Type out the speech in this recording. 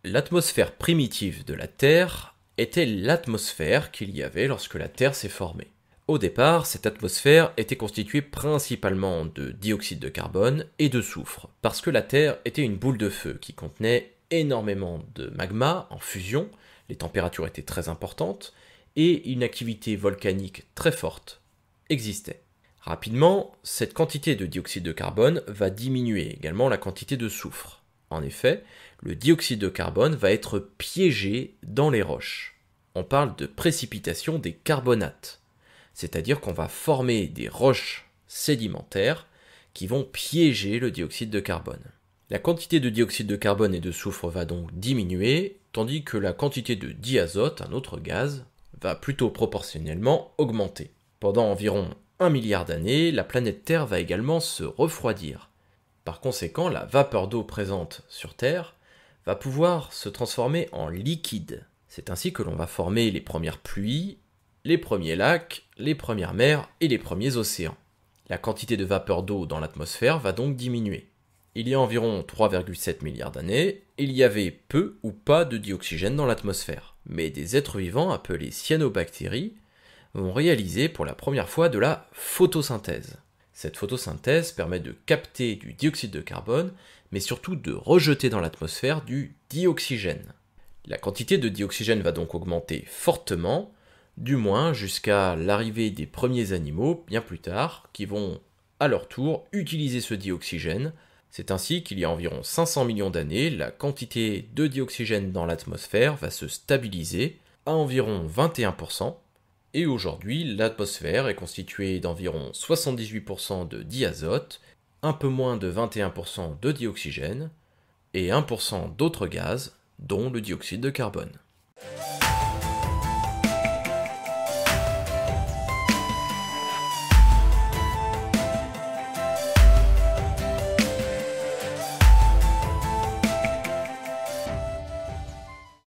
L'atmosphère primitive de la Terre était l'atmosphère qu'il y avait lorsque la Terre s'est formée. Au départ, cette atmosphère était constituée principalement de dioxyde de carbone et de soufre, parce que la Terre était une boule de feu qui contenait énormément de magma en fusion, les températures étaient très importantes, et une activité volcanique très forte existait. Rapidement, cette quantité de dioxyde de carbone va diminuer également la quantité de soufre. En effet, le dioxyde de carbone va être piégé dans les roches. On parle de précipitation des carbonates, c'est-à-dire qu'on va former des roches sédimentaires qui vont piéger le dioxyde de carbone. La quantité de dioxyde de carbone et de soufre va donc diminuer, tandis que la quantité de diazote, un autre gaz, va plutôt proportionnellement augmenter. Pendant environ 1 milliard d'années, la planète Terre va également se refroidir. Par conséquent, la vapeur d'eau présente sur Terre va pouvoir se transformer en liquide. C'est ainsi que l'on va former les premières pluies, les premiers lacs, les premières mers et les premiers océans. La quantité de vapeur d'eau dans l'atmosphère va donc diminuer. Il y a environ 3,7 milliards d'années, il y avait peu ou pas de dioxygène dans l'atmosphère, mais des êtres vivants appelés cyanobactéries vont réaliser pour la première fois de la photosynthèse. Cette photosynthèse permet de capter du dioxyde de carbone, mais surtout de rejeter dans l'atmosphère du dioxygène. La quantité de dioxygène va donc augmenter fortement, du moins jusqu'à l'arrivée des premiers animaux, bien plus tard, qui vont à leur tour utiliser ce dioxygène. C'est ainsi qu'il y a environ 500 millions d'années, la quantité de dioxygène dans l'atmosphère va se stabiliser à environ 21%, et aujourd'hui, l'atmosphère est constituée d'environ 78% de diazote, un peu moins de 21% de dioxygène, et 1% d'autres gaz, dont le dioxyde de carbone.